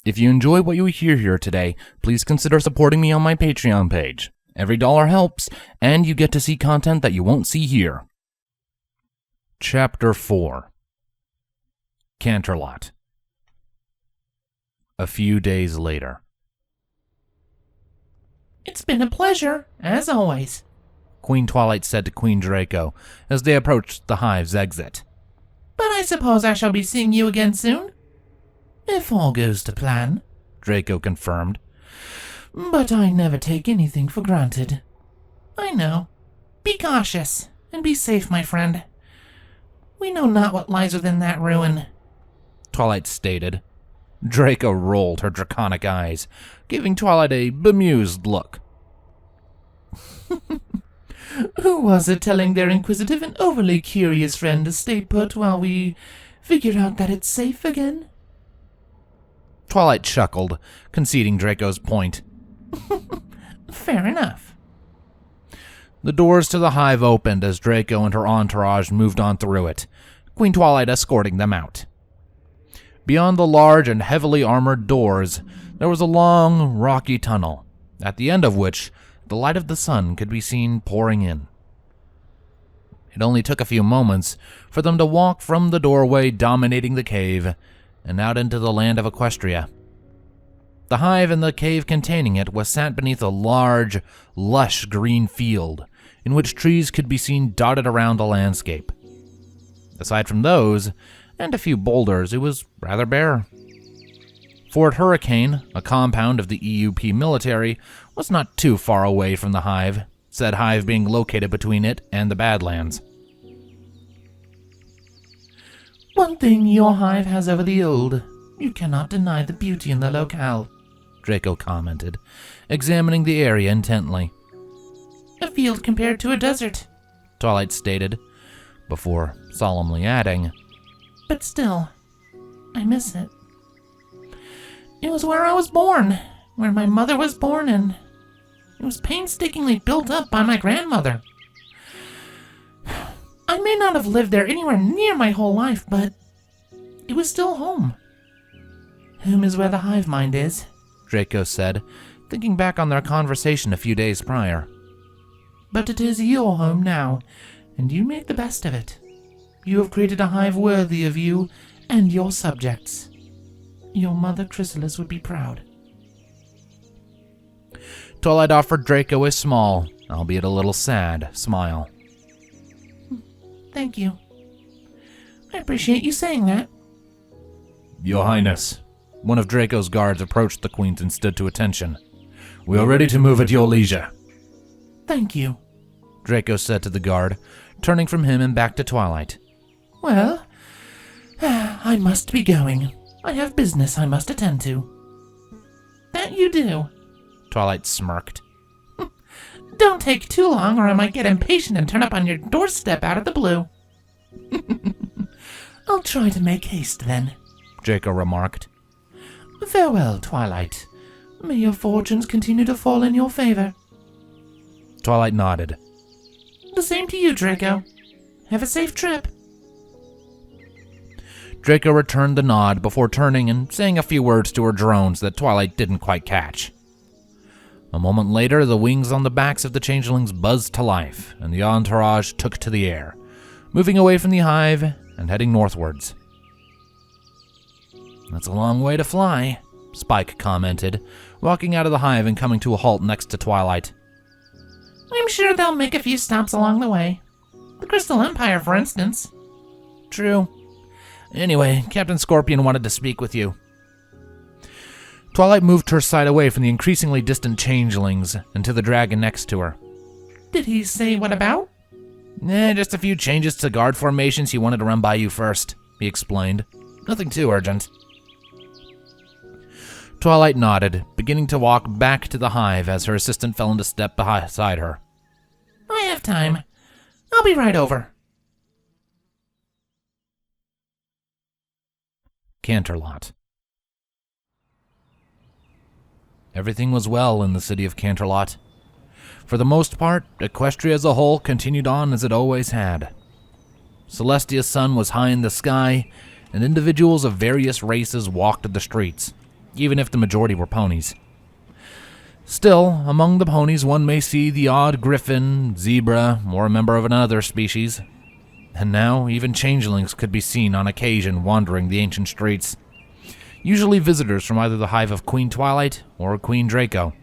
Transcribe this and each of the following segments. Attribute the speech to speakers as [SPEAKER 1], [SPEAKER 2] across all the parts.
[SPEAKER 1] If you enjoy what you hear here today, please consider supporting me on my Patreon page. Every dollar helps, and you get to see content that you won't see here. Chapter 4. Canterlot. A few days later.
[SPEAKER 2] It's been a pleasure, as always,
[SPEAKER 1] Queen Twilight said to Queen Draco as they approached the Hive's exit.
[SPEAKER 2] But I suppose I shall be seeing you again soon? If all goes to plan,
[SPEAKER 1] Draco confirmed.
[SPEAKER 2] But I never take anything for granted. I know. Be cautious, and be safe, my friend. We know not what lies within that ruin,
[SPEAKER 1] Twilight stated. Draco rolled her draconic eyes, giving Twilight a bemused look.
[SPEAKER 2] Who was it telling their inquisitive and overly curious friend to stay put while we figure out that it's safe again?
[SPEAKER 1] Twilight chuckled, conceding Draco's point.
[SPEAKER 2] Fair enough.
[SPEAKER 1] The doors to the Hive opened as Draco and her entourage moved on through it, Queen Twilight escorting them out. Beyond the large and heavily armored doors, there was a long, rocky tunnel, at the end of which the light of the sun could be seen pouring in. It only took a few moments for them to walk from the doorway dominating the cave and out into the land of Equestria. The Hive and the cave containing it was sat beneath a large, lush green field in which trees could be seen dotted around the landscape. Aside from those, and a few boulders, it was rather bare. Fort Hurricane, a compound of the EUP military, was not too far away from the Hive, said Hive being located between it and the Badlands.
[SPEAKER 2] One thing your Hive has over the old, you cannot deny the beauty in the locale,
[SPEAKER 1] Draco commented, examining the area intently.
[SPEAKER 2] A field compared to a desert,
[SPEAKER 1] Twilight stated, before solemnly adding,
[SPEAKER 2] but still, I miss it. It was where I was born, where my mother was born, and it was painstakingly built up by my grandmother. I may not have lived there anywhere near my whole life, but it was still home. Home is where the hive mind is,
[SPEAKER 1] Draco said, thinking back on their conversation a few days prior.
[SPEAKER 2] But it is your home now, and you make the best of it. You have created a hive worthy of you and your subjects. Your mother Chrysalis would be proud.
[SPEAKER 1] Twilight offered Draco a small, albeit a little sad, smile.
[SPEAKER 2] Thank you. I appreciate you saying that.
[SPEAKER 1] Your Highness. One of Draco's guards approached the Queen and stood to attention. We are ready to move at your leisure.
[SPEAKER 2] Thank you,
[SPEAKER 1] Draco said to the guard, turning from him and back to Twilight.
[SPEAKER 2] Well, I must be going. I have business I must attend to. That you do,
[SPEAKER 1] Twilight smirked.
[SPEAKER 2] Don't take too long or I might get impatient and turn up on your doorstep out of the blue. I'll try to make haste then,
[SPEAKER 1] Draco remarked.
[SPEAKER 2] Farewell, Twilight. May your fortunes continue to fall in your favor.
[SPEAKER 1] Twilight nodded.
[SPEAKER 2] The same to you, Draco. Have a safe trip.
[SPEAKER 1] Draco returned the nod before turning and saying a few words to her drones that Twilight didn't quite catch. A moment later, the wings on the backs of the changelings buzzed to life, and the entourage took to the air, moving away from the hive and heading northwards. That's a long way to fly, Spike commented, walking out of the hive and coming to a halt next to Twilight.
[SPEAKER 2] I'm sure they'll make a few stops along the way. The Crystal Empire, for instance.
[SPEAKER 1] True. Anyway, Captain Scorpion wanted to speak with you. Twilight moved her side away from the increasingly distant changelings and to the dragon next to her.
[SPEAKER 2] Did he say what about?
[SPEAKER 1] Just a few changes to guard formations he wanted to run by you first, he explained. Nothing too urgent. Twilight nodded, beginning to walk back to the hive as her assistant fell into step beside her.
[SPEAKER 2] I have time. I'll be right over.
[SPEAKER 1] Canterlot. Everything was well in the city of Canterlot. For the most part, Equestria as a whole continued on as it always had. Celestia's sun was high in the sky, and individuals of various races walked the streets, even if the majority were ponies. Still, among the ponies one may see the odd griffin, zebra, or a member of another species. And now even changelings could be seen on occasion wandering the ancient streets. Usually visitors from either the hive of Queen Twilight or Queen Draco.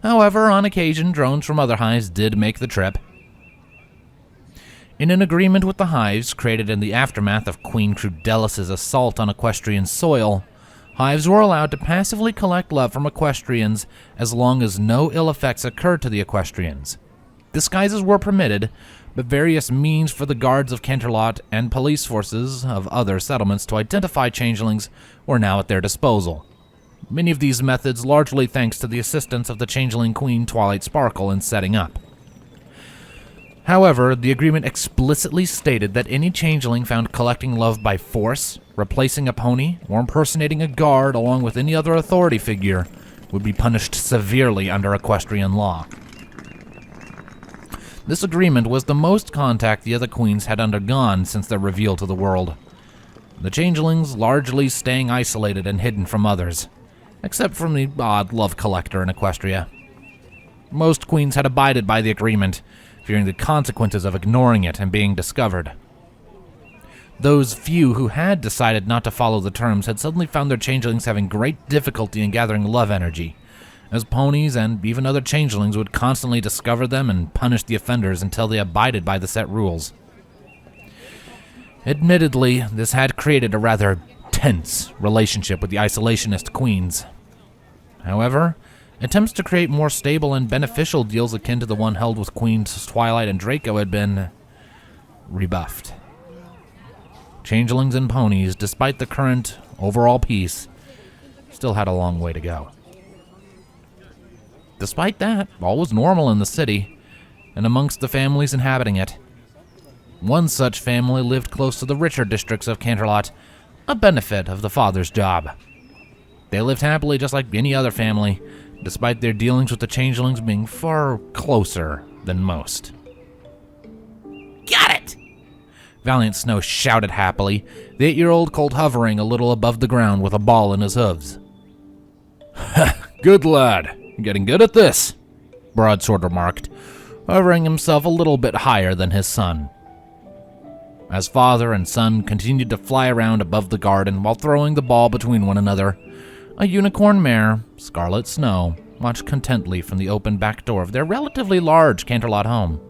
[SPEAKER 1] However, on occasion, drones from other hives did make the trip. In an agreement with the hives created in the aftermath of Queen Crudelis's assault on equestrian soil, hives were allowed to passively collect love from equestrians as long as no ill effects occurred to the equestrians. Disguises were permitted, but various means for the guards of Canterlot and police forces of other settlements to identify changelings were now at their disposal. Many of these methods largely thanks to the assistance of the changeling Queen Twilight Sparkle in setting up. However, the agreement explicitly stated that any changeling found collecting love by force, replacing a pony, or impersonating a guard along with any other authority figure would be punished severely under equestrian law. This agreement was the most contact the other queens had undergone since their reveal to the world, the changelings largely staying isolated and hidden from others, except from the odd love collector in Equestria. Most queens had abided by the agreement, fearing the consequences of ignoring it and being discovered. Those few who had decided not to follow the terms had suddenly found their changelings having great difficulty in gathering love energy, as ponies and even other changelings would constantly discover them and punish the offenders until they abided by the set rules. Admittedly, this had created a rather tense relationship with the isolationist queens. However, attempts to create more stable and beneficial deals akin to the one held with Queens Twilight and Draco had been rebuffed. Changelings and ponies, despite the current overall peace, still had a long way to go. Despite that, all was normal in the city, and amongst the families inhabiting it. One such family lived close to the richer districts of Canterlot, a benefit of the father's job. They lived happily just like any other family, despite their dealings with the changelings being far closer than most.
[SPEAKER 2] Got it!
[SPEAKER 1] Valiant Snow shouted happily, the 8-year-old colt hovering a little above the ground with a ball in his hooves. Good lad. Getting good at this, Broadsword remarked, hovering himself a little bit higher than his son. As father and son continued to fly around above the garden while throwing the ball between one another, a unicorn mare, Scarlet Snow, watched contentedly from the open back door of their relatively large Canterlot home.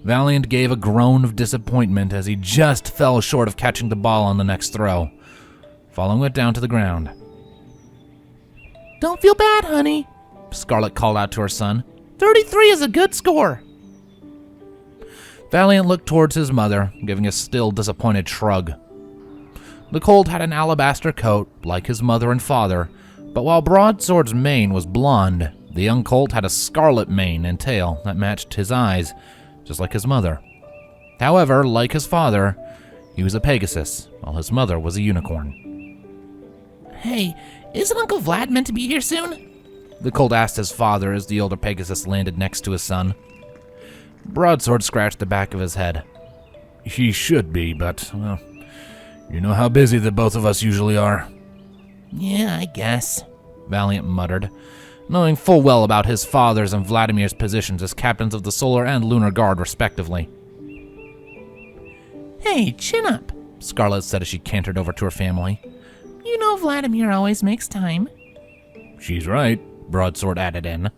[SPEAKER 1] Valiant gave a groan of disappointment as he just fell short of catching the ball on the next throw, following it down to the ground.
[SPEAKER 2] Don't feel bad, honey,
[SPEAKER 1] Scarlet called out to her son.
[SPEAKER 2] 33 is a good score.
[SPEAKER 1] Valiant looked towards his mother, giving a still disappointed shrug. The colt had an alabaster coat, like his mother and father, but while Broadsword's mane was blonde, the young colt had a scarlet mane and tail that matched his eyes, just like his mother. However, like his father, he was a Pegasus, while his mother was a unicorn.
[SPEAKER 2] Hey, isn't Uncle Vlad meant to be here soon?
[SPEAKER 1] The colt asked his father as the older Pegasus landed next to his son. Broadsword scratched the back of his head. He should be, but, well, you know how busy the both of us usually are.
[SPEAKER 2] Yeah, I guess,
[SPEAKER 1] Valiant muttered, knowing full well about his father's and Vladimir's positions as captains of the Solar and Lunar Guard, respectively.
[SPEAKER 2] Hey, chin up,
[SPEAKER 1] Scarlet said as she cantered over to her family.
[SPEAKER 2] You know Vladimir always makes time.
[SPEAKER 1] She's right, Broadsword added in.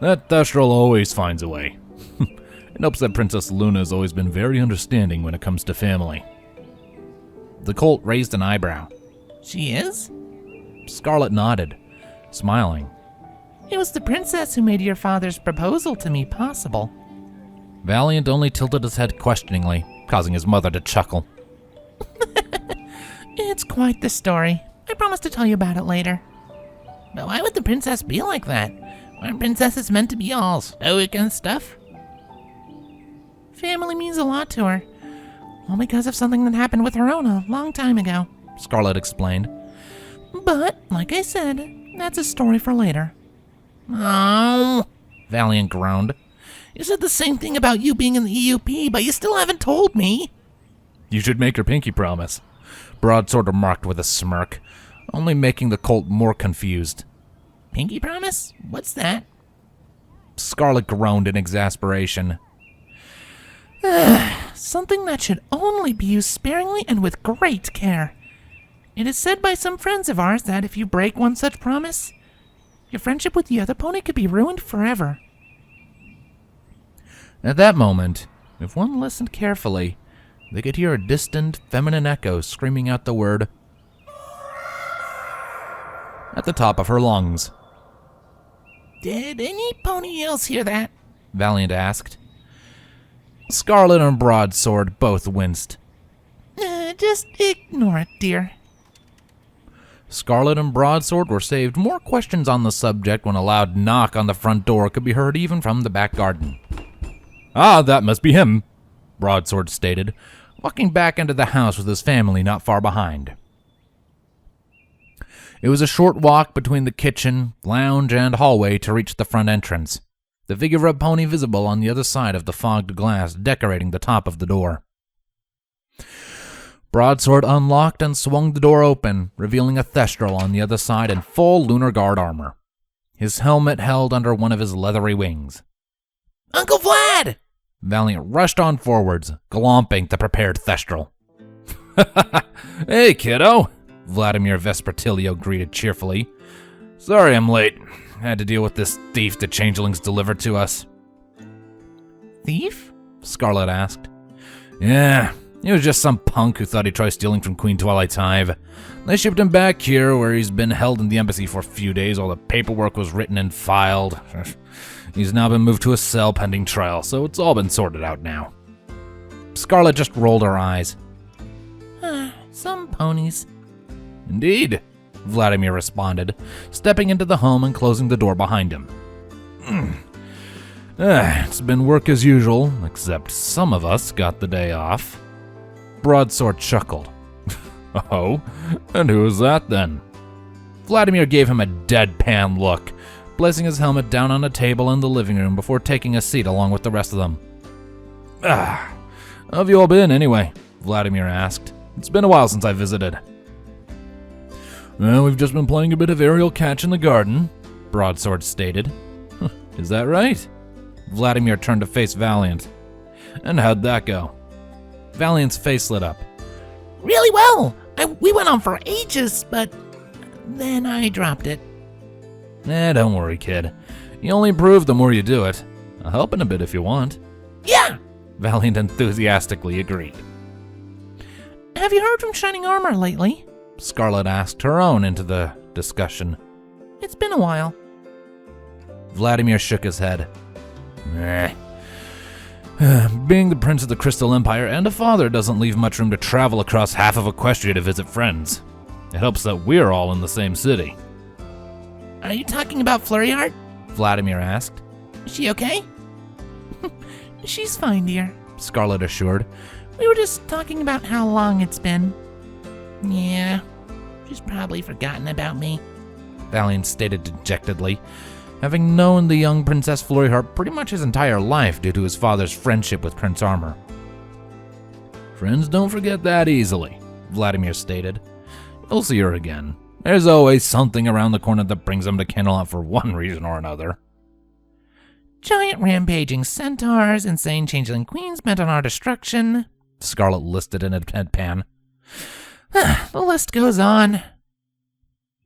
[SPEAKER 1] That Thestral always finds a way. It helps that Princess Luna's always been very understanding when it comes to family. The colt raised an eyebrow.
[SPEAKER 2] She is?
[SPEAKER 1] Scarlet nodded, smiling.
[SPEAKER 2] It was the princess who made your father's proposal to me possible.
[SPEAKER 1] Valiant only tilted his head questioningly, causing his mother to chuckle.
[SPEAKER 2] It's quite the story. I promise to tell you about it later. But why would the princess be like that? Aren't princesses meant to be all stoic and stuff? Family means a lot to her. All because of something that happened with her own a long time ago,
[SPEAKER 1] Scarlet explained.
[SPEAKER 2] But, like I said, that's a story for later.
[SPEAKER 1] Oh, Valiant groaned.
[SPEAKER 2] You said the same thing about you being in the EUP, but you still haven't told me.
[SPEAKER 1] You should make her pinky promise. Broadsword remarked with a smirk, only making the colt more confused.
[SPEAKER 2] Pinky promise? What's that?
[SPEAKER 1] Scarlet groaned in exasperation.
[SPEAKER 2] Something that should only be used sparingly and with great care. It is said by some friends of ours that if you break one such promise, your friendship with the other pony could be ruined forever.
[SPEAKER 1] At that moment, if one listened carefully, they could hear a distant feminine echo screaming out the word at the top of her lungs.
[SPEAKER 2] Did any pony else hear that?
[SPEAKER 1] Valiant asked. Scarlet and Broadsword both winced.
[SPEAKER 2] Just ignore it, dear.
[SPEAKER 1] Scarlet and Broadsword were saved more questions on the subject when a loud knock on the front door could be heard even from the back garden. Ah, that must be him, Broadsword stated, walking back into the house with his family not far behind. It was a short walk between the kitchen, lounge, and hallway to reach the front entrance, the figure of a pony visible on the other side of the fogged glass decorating the top of the door. Broadsword unlocked and swung the door open, revealing a Thestral on the other side in full Lunar Guard armor, his helmet held under one of his leathery wings.
[SPEAKER 2] Uncle Vlad!
[SPEAKER 1] Valiant rushed on forwards, glomping the prepared Thestral. Hey, kiddo, Vladimir Vespertilio greeted cheerfully. Sorry I'm late. Had to deal with this thief the changelings delivered to us.
[SPEAKER 2] Thief?
[SPEAKER 1] Scarlet asked. Yeah, he was just some punk who thought he'd try stealing from Queen Twilight's hive. They shipped him back here, where he's been held in the embassy for a few days while the paperwork was written and filed. He's now been moved to a cell pending trial, so it's all been sorted out now. Scarlet just rolled her eyes.
[SPEAKER 2] Some ponies.
[SPEAKER 1] Indeed, Vladimir responded, stepping into the home and closing the door behind him. It's been work as usual, except some of us got the day off. Broadsword chuckled. Oh, and who is that then? Vladimir gave him a deadpan look, placing his helmet down on a table in the living room before taking a seat along with the rest of them. How have you all been, anyway? Vladimir asked. It's been a while since I visited. Well, we've just been playing a bit of aerial catch in the garden, Broadsword stated. Is that right? Vladimir turned to face Valiant. And how'd that go? Valiant's face lit up.
[SPEAKER 2] Really well. We went on for ages, but then I dropped it.
[SPEAKER 1] Don't worry, kid. You only improve the more you do it. I'll help in a bit if you want.
[SPEAKER 2] Yeah!
[SPEAKER 1] Valiant enthusiastically agreed.
[SPEAKER 2] Have you heard from Shining Armor lately?
[SPEAKER 1] Scarlet asked her own into the discussion.
[SPEAKER 2] It's been a while.
[SPEAKER 1] Vladimir shook his head. Being the Prince of the Crystal Empire and a father doesn't leave much room to travel across half of Equestria to visit friends. It helps that we're all in the same city.
[SPEAKER 2] Are you talking about Flurryheart?
[SPEAKER 1] Vladimir asked.
[SPEAKER 2] Is she okay? She's fine, dear,
[SPEAKER 1] Scarlet assured.
[SPEAKER 2] We were just talking about how long it's been. Yeah, she's probably forgotten about me,
[SPEAKER 1] Valiant stated dejectedly, having known the young Princess Flurryheart pretty much his entire life due to his father's friendship with Prince Armor. Friends don't forget that easily, Vladimir stated. You'll see her again. There's always something around the corner that brings them to Canterlot for one reason or another.
[SPEAKER 2] Giant rampaging centaurs, insane changeling queens bent on our destruction,
[SPEAKER 1] Scarlet listed in a deadpan.
[SPEAKER 2] The list goes on.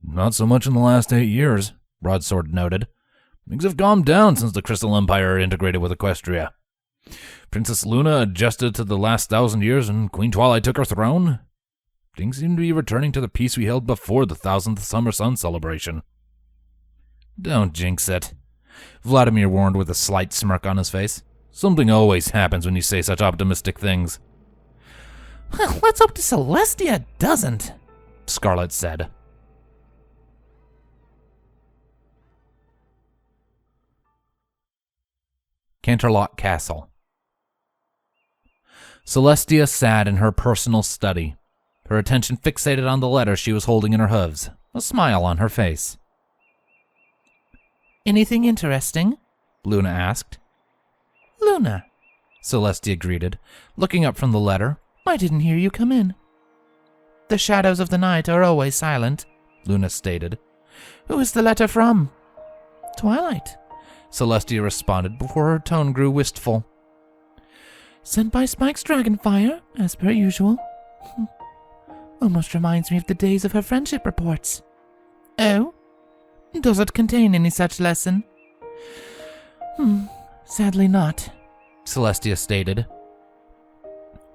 [SPEAKER 1] Not so much in the last 8 years, Broadsword noted. Things have calmed down since the Crystal Empire integrated with Equestria. Princess Luna adjusted to the last 1,000 years and Queen Twilight took her throne. Things seem to be returning to the peace we held before the 1000th Summer Sun celebration. Don't jinx it, Vladimir warned with a slight smirk on his face. Something always happens when you say such optimistic things.
[SPEAKER 2] Let's hope the Celestia doesn't,
[SPEAKER 1] Scarlet said. Canterlot Castle. Celestia sat in her personal study, her attention fixated on the letter she was holding in her hooves, a smile on her face.
[SPEAKER 2] Anything interesting?
[SPEAKER 1] Luna asked.
[SPEAKER 2] Luna,
[SPEAKER 1] Celestia greeted, looking up from the letter.
[SPEAKER 2] I didn't hear you come in. The shadows of the night are always silent, Luna stated. Who is the letter from? Twilight, Celestia responded before her tone grew wistful. Sent by Spike's Dragonfire, as per usual. Almost reminds me of the days of her friendship reports. Oh? Does it contain any such lesson? Sadly not, Celestia stated.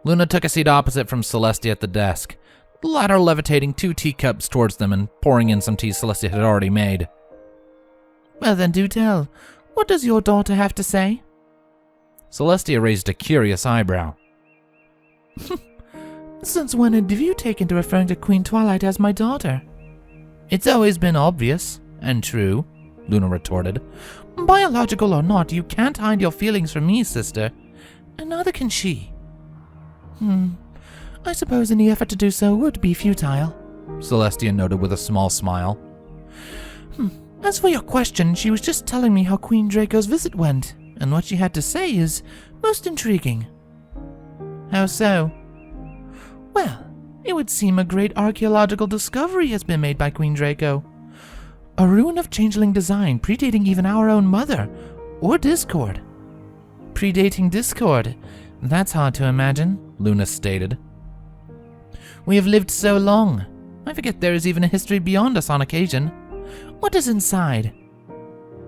[SPEAKER 2] Luna took a seat opposite from Celestia at the desk, the latter levitating 2 teacups towards them and pouring in some tea Celestia had already made. Well then, do tell. What does your daughter have to say? Celestia raised a curious eyebrow. Since when have you taken to referring to Queen Twilight as my daughter? It's always been obvious, and true, Luna retorted. Biological or not, you can't hide your feelings from me, sister. And neither can she. I suppose any effort to do so would be futile, Celestia noted with a small smile. As for your question, she was just telling me how Queen Draco's visit went, and what she had to say is most intriguing. How so? Well, it would seem a great archaeological discovery has been made by Queen Draco. A ruin of changeling design predating even our own mother, or Discord. Predating Discord? That's hard to imagine, Luna stated. We have lived so long. I forget there is even a history beyond us on occasion. What is inside?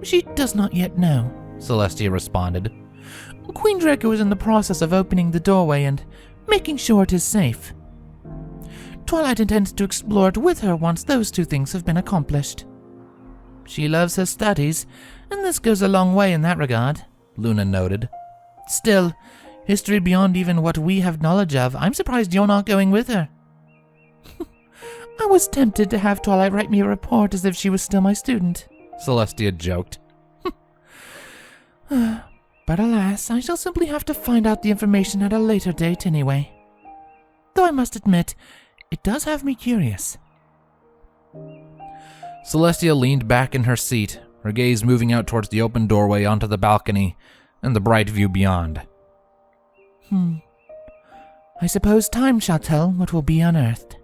[SPEAKER 2] She does not yet know, Celestia responded. Queen Draco is in the process of opening the doorway and making sure it is safe. Twilight intends to explore it with her once those 2 things have been accomplished. She loves her studies, and this goes a long way in that regard, Luna noted. Still, history beyond even what we have knowledge of, I'm surprised you're not going with her. I was tempted to have Twilight write me a report as if she was still my student, Celestia joked. But alas, I shall simply have to find out the information at a later date anyway. Though I must admit, it does have me curious.
[SPEAKER 1] Celestia leaned back in her seat, her gaze moving out towards the open doorway onto the balcony and the bright view beyond.
[SPEAKER 2] I suppose time shall tell what will be unearthed.